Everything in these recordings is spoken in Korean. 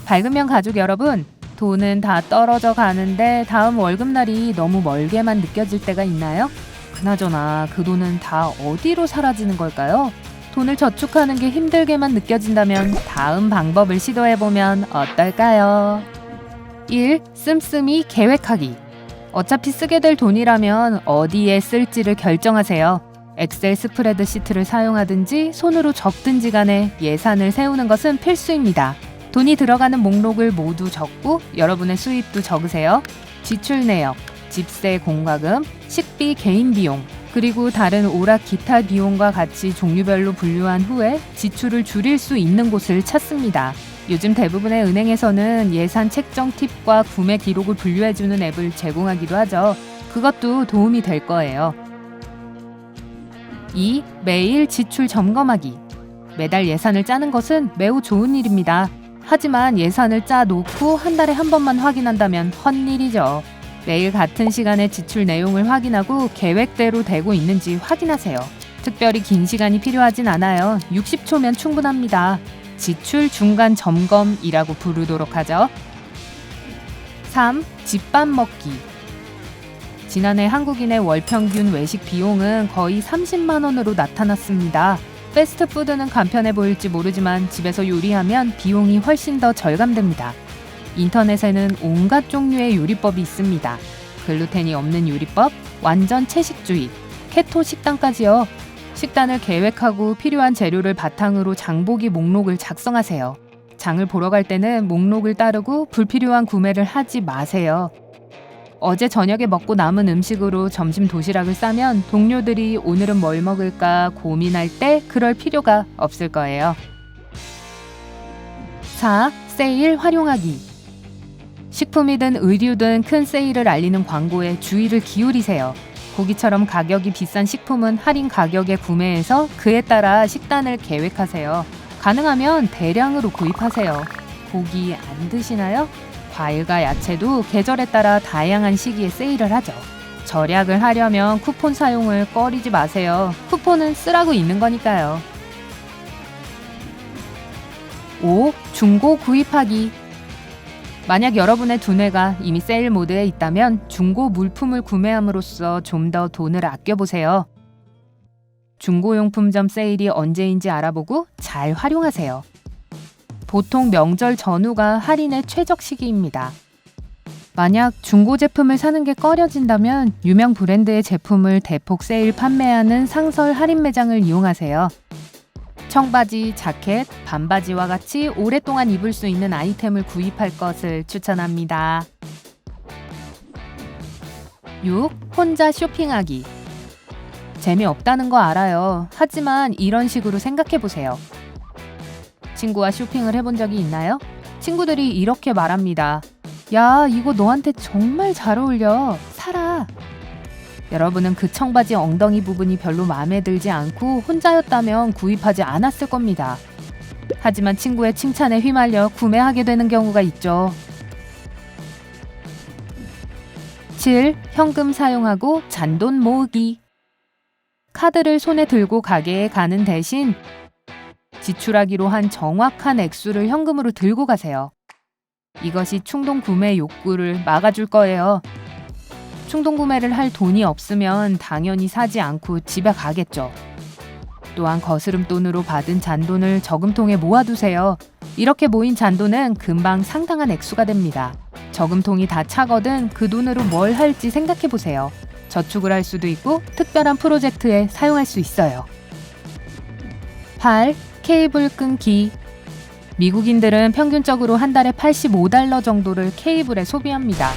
밝은면 가족 여러분, 돈은 다 떨어져 가는데 다음 월급날이 너무 멀게만 느껴질 때가 있나요? 그나저나 그 돈은 다 어디로 사라지는 걸까요? 돈을 저축하는 게 힘들게만 느껴진다면 다음 방법을 시도해보면 어떨까요? 1. 씀씀이 계획하기. 어차피 쓰게 될 돈이라면 어디에 쓸지를 결정하세요. 엑셀 스프레드시트를 사용하든지 손으로 적든지 간에 예산을 세우는 것은 필수입니다. 돈이 들어가는 목록을 모두 적고 여러분의 수입도 적으세요. 지출 내역, 집세 공과금, 식비 개인 비용, 그리고 다른 오락 기타 비용과 같이 종류별로 분류한 후에 지출을 줄일 수 있는 곳을 찾습니다. 요즘 대부분의 은행에서는 예산 책정 팁과 구매 기록을 분류해주는 앱을 제공하기도 하죠. 그것도 도움이 될 거예요. 2. 매일 지출 점검하기. 매달 예산을 짜는 것은 매우 좋은 일입니다. 하지만 예산을 짜놓고 한 달에 한 번만 확인한다면 헛일이죠. 매일 같은 시간에 지출 내용을 확인하고 계획대로 되고 있는지 확인하세요. 특별히 긴 시간이 필요하진 않아요. 60초면 충분합니다. 지출 중간 점검이라고 부르도록 하죠. 3. 집밥 먹기. 지난해 한국인의 월 평균 외식 비용은 거의 30만 원으로 나타났습니다. 패스트푸드는 간편해 보일지 모르지만 집에서 요리하면 비용이 훨씬 더 절감됩니다. 인터넷에는 온갖 종류의 요리법이 있습니다. 글루텐이 없는 요리법, 완전 채식주의, 케토 식단까지요. 식단을 계획하고 필요한 재료를 바탕으로 장보기 목록을 작성하세요. 장을 보러 갈 때는 목록을 따르고 불필요한 구매를 하지 마세요. 어제 저녁에 먹고 남은 음식으로 점심 도시락을 싸면 동료들이 오늘은 뭘 먹을까 고민할 때 그럴 필요가 없을 거예요. 4. 세일 활용하기. 식품이든 의류든 큰 세일을 알리는 광고에 주의를 기울이세요. 고기처럼 가격이 비싼 식품은 할인 가격에 구매해서 그에 따라 식단을 계획하세요. 가능하면 대량으로 구입하세요. 고기 안 드시나요? 과일과 야채도 계절에 따라 다양한 시기에 세일을 하죠. 절약을 하려면 쿠폰 사용을 꺼리지 마세요. 쿠폰은 쓰라고 있는 거니까요. 5. 중고 구입하기. 만약 여러분의 두뇌가 이미 세일 모드에 있다면 중고 물품을 구매함으로써 좀 더 돈을 아껴보세요. 중고용품점 세일이 언제인지 알아보고 잘 활용하세요. 보통 명절 전후가 할인의 최적 시기입니다. 만약 중고 제품을 사는 게 꺼려진다면 유명 브랜드의 제품을 대폭 세일 판매하는 상설 할인 매장을 이용하세요. 청바지, 자켓, 반바지와 같이 오랫동안 입을 수 있는 아이템을 구입할 것을 추천합니다. 6. 혼자 쇼핑하기. 재미없다는 거 알아요. 하지만 이런 식으로 생각해보세요. 친구와 쇼핑을 해본 적이 있나요? 친구들이 이렇게 말합니다. 야, 이거 너한테 정말 잘 어울려. 사라. 여러분은 그 청바지 엉덩이 부분이 별로 마음에 들지 않고 혼자였다면 구입하지 않았을 겁니다. 하지만 친구의 칭찬에 휘말려 구매하게 되는 경우가 있죠. 7. 현금 사용하고 잔돈 모으기. 카드를 손에 들고 가게에 가는 대신 지출하기로 한 정확한 액수를 현금으로 들고 가세요. 이것이 충동 구매 욕구를 막아줄 거예요. 충동 구매를 할 돈이 없으면 당연히 사지 않고 집에 가겠죠. 또한 거스름 돈으로 받은 잔돈을 저금통에 모아두세요. 이렇게 모인 잔돈은 금방 상당한 액수가 됩니다. 저금통이 다 차거든 그 돈으로 뭘 할지 생각해보세요. 저축을 할 수도 있고 특별한 프로젝트에 사용할 수 있어요. 8. 케이블 끊기. 미국인들은 평균적으로 한 달에 $85 정도를 케이블에 소비합니다.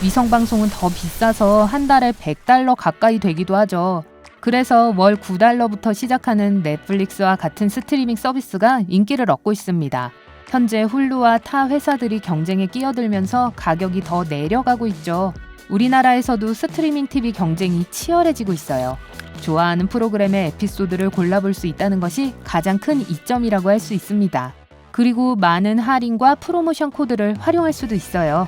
위성방송은 더 비싸서 한 달에 $100 가까이 되기도 하죠. 그래서 월 $9부터 시작하는 넷플릭스와 같은 스트리밍 서비스가 인기를 얻고 있습니다. 현재 훌루와 타 회사들이 경쟁에 끼어들면서 가격이 더 내려가고 있죠. 우리나라에서도 스트리밍 TV 경쟁이 치열해지고 있어요. 좋아하는 프로그램의 에피소드를 골라볼 수 있다는 것이 가장 큰 이점이라고 할 수 있습니다. 그리고 많은 할인과 프로모션 코드를 활용할 수도 있어요.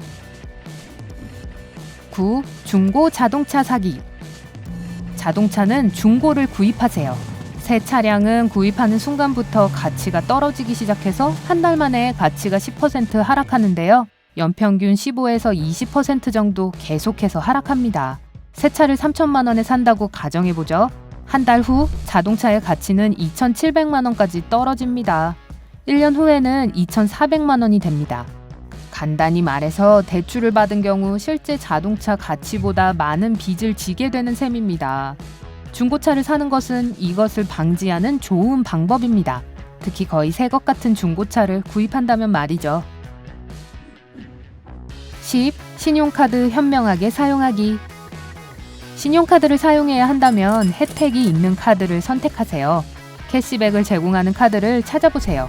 9. 중고 자동차 사기. 자동차는 중고를 구입하세요. 새 차량은 구입하는 순간부터 가치가 떨어지기 시작해서 한 달 만에 가치가 10% 하락하는데요. 연평균 15에서 20% 정도 계속해서 하락합니다. 새 차를 3천만 원에 산다고 가정해보죠. 한 달 후 자동차의 가치는 2,700만 원까지 떨어집니다. 1년 후에는 2,400만 원이 됩니다. 간단히 말해서 대출을 받은 경우 실제 자동차 가치보다 많은 빚을 지게 되는 셈입니다. 중고차를 사는 것은 이것을 방지하는 좋은 방법입니다. 특히 거의 새 것 같은 중고차를 구입한다면 말이죠. 10. 신용카드 현명하게 사용하기. 신용카드를 사용해야 한다면 혜택이 있는 카드를 선택하세요. 캐시백을 제공하는 카드를 찾아보세요.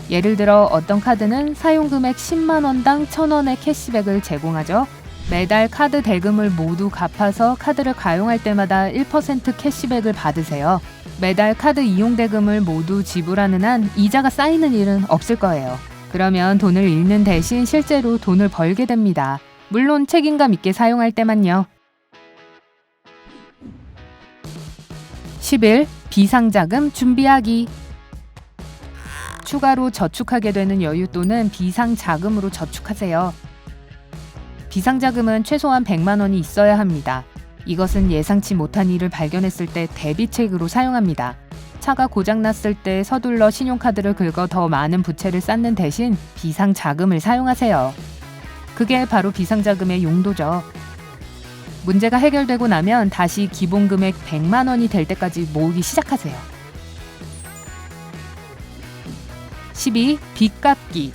예를 들어 어떤 카드는 사용금액 10만 원당 1,000원의 캐시백을 제공하죠. 매달 카드 대금을 모두 갚아서 카드를 가용할 때마다 1% 캐시백을 받으세요. 매달 카드 이용 대금을 모두 지불하는 한 이자가 쌓이는 일은 없을 거예요. 그러면 돈을 잃는 대신 실제로 돈을 벌게 됩니다. 물론 책임감 있게 사용할 때만요. 11. 비상자금 준비하기. 추가로 저축하게 되는 여윳돈은 비상자금으로 저축하세요. 비상자금은 최소한 100만 원이 있어야 합니다. 이것은 예상치 못한 일을 발견했을 때 대비책으로 사용합니다. 차가 고장났을 때 서둘러 신용카드를 긁어 더 많은 부채를 쌓는 대신 비상자금을 사용하세요. 그게 바로 비상자금의 용도죠. 문제가 해결되고 나면 다시 기본금액 100만 원이 될 때까지 모으기 시작하세요. 12. 빚 갚기.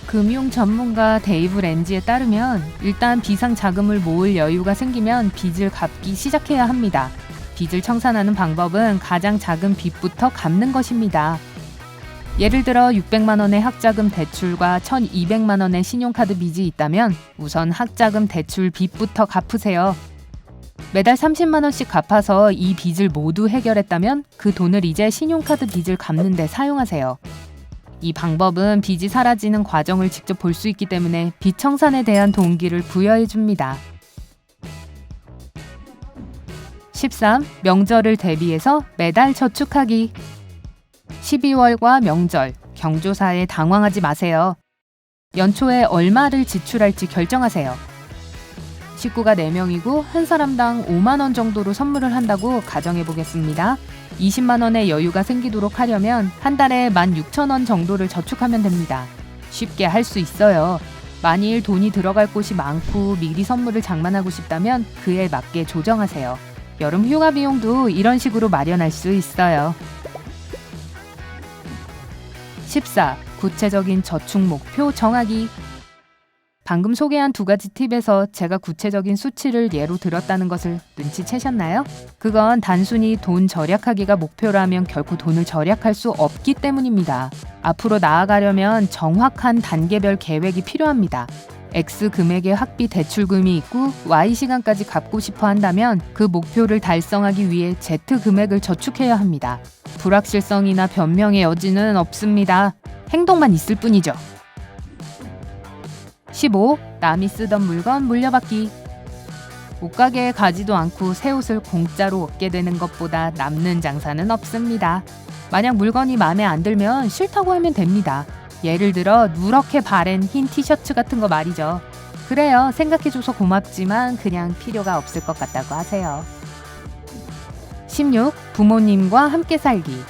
금융 전문가 데이브 렌지에 따르면 일단 비상자금을 모을 여유가 생기면 빚을 갚기 시작해야 합니다. 빚을 청산하는 방법은 가장 작은 빚부터 갚는 것입니다. 예를 들어 600만 원의 학자금 대출과 1,200만 원의 신용카드 빚이 있다면 우선 학자금 대출 빚부터 갚으세요. 매달 30만 원씩 갚아서 이 빚을 모두 해결했다면 그 돈을 이제 신용카드 빚을 갚는 데 사용하세요. 이 방법은 빚이 사라지는 과정을 직접 볼 수 있기 때문에 빚 청산에 대한 동기를 부여해 줍니다. 13. 명절을 대비해서 매달 저축하기. 12월과 명절, 경조사에 당황하지 마세요. 연초에 얼마를 지출할지 결정하세요. 식구가 4명이고 한 사람당 5만 원 정도로 선물을 한다고 가정해 보겠습니다. 20만 원의 여유가 생기도록 하려면 한 달에 16,000원 정도를 저축하면 됩니다. 쉽게 할 수 있어요. 만일 돈이 들어갈 곳이 많고 미리 선물을 장만하고 싶다면 그에 맞게 조정하세요. 여름 휴가 비용도 이런 식으로 마련할 수 있어요. 14. 구체적인 저축 목표 정하기. 방금 소개한 2가지 팁에서 제가 구체적인 수치를 예로 들었다는 것을 눈치채셨나요? 그건 단순히 돈 절약하기가 목표라면 결코 돈을 절약할 수 없기 때문입니다. 앞으로 나아가려면 정확한 단계별 계획이 필요합니다. X 금액의 학비 대출금이 있고 Y 시간까지 갚고 싶어 한다면 그 목표를 달성하기 위해 Z 금액을 저축해야 합니다. 불확실성이나 변명의 여지는 없습니다. 행동만 있을 뿐이죠. 15. 남이 쓰던 물건 물려받기. 옷가게에 가지도 않고 새 옷을 공짜로 얻게 되는 것보다 남는 장사는 없습니다. 만약 물건이 마음에 안 들면 싫다고 하면 됩니다. 예를 들어 누렇게 바랜 흰 티셔츠 같은 거 말이죠. 그래요, 생각해줘서 고맙지만 그냥 필요가 없을 것 같다고 하세요. 16. 부모님과 함께 살기.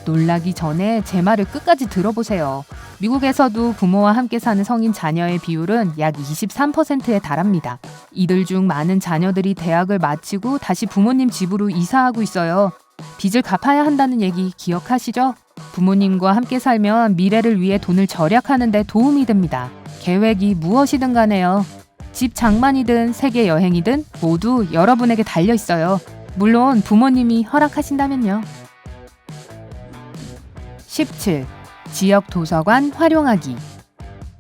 놀라기 전에 제 말을 끝까지 들어보세요. 미국에서도 부모와 함께 사는 성인 자녀의 비율은 약 23%에 달합니다. 이들 중 많은 자녀들이 대학을 마치고 다시 부모님 집으로 이사하고 있어요. 빚을 갚아야 한다는 얘기 기억하시죠? 부모님과 함께 살면 미래를 위해 돈을 절약하는 데 도움이 됩니다. 계획이 무엇이든 간에요. 집 장만이든 세계 여행이든 모두 여러분에게 달려 있어요. 물론 부모님이 허락하신다면요. 17. 지역 도서관 활용하기.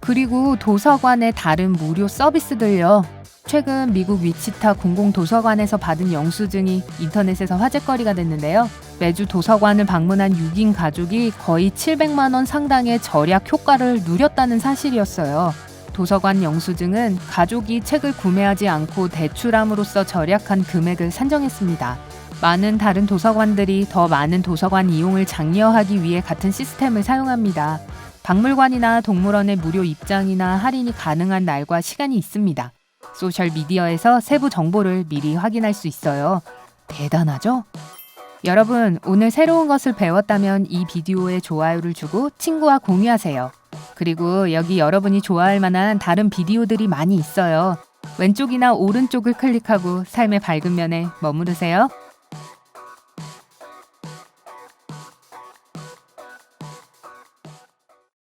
그리고 도서관의 다른 무료 서비스들요. 최근 미국 위치타 공공도서관에서 받은 영수증이 인터넷에서 화제거리가 됐는데요. 매주 도서관을 방문한 6인 가족이 거의 700만 원 상당의 절약 효과를 누렸다는 사실이었어요. 도서관 영수증은 가족이 책을 구매하지 않고 대출함으로써 절약한 금액을 산정했습니다. 많은 다른 도서관들이 더 많은 도서관 이용을 장려하기 위해 같은 시스템을 사용합니다. 박물관이나 동물원의 무료 입장이나 할인이 가능한 날과 시간이 있습니다. 소셜미디어에서 세부 정보를 미리 확인할 수 있어요. 대단하죠? 여러분, 오늘 새로운 것을 배웠다면 이 비디오에 좋아요를 주고 친구와 공유하세요. 그리고 여기 여러분이 좋아할 만한 다른 비디오들이 많이 있어요. 왼쪽이나 오른쪽을 클릭하고 삶의 밝은 면에 머무르세요.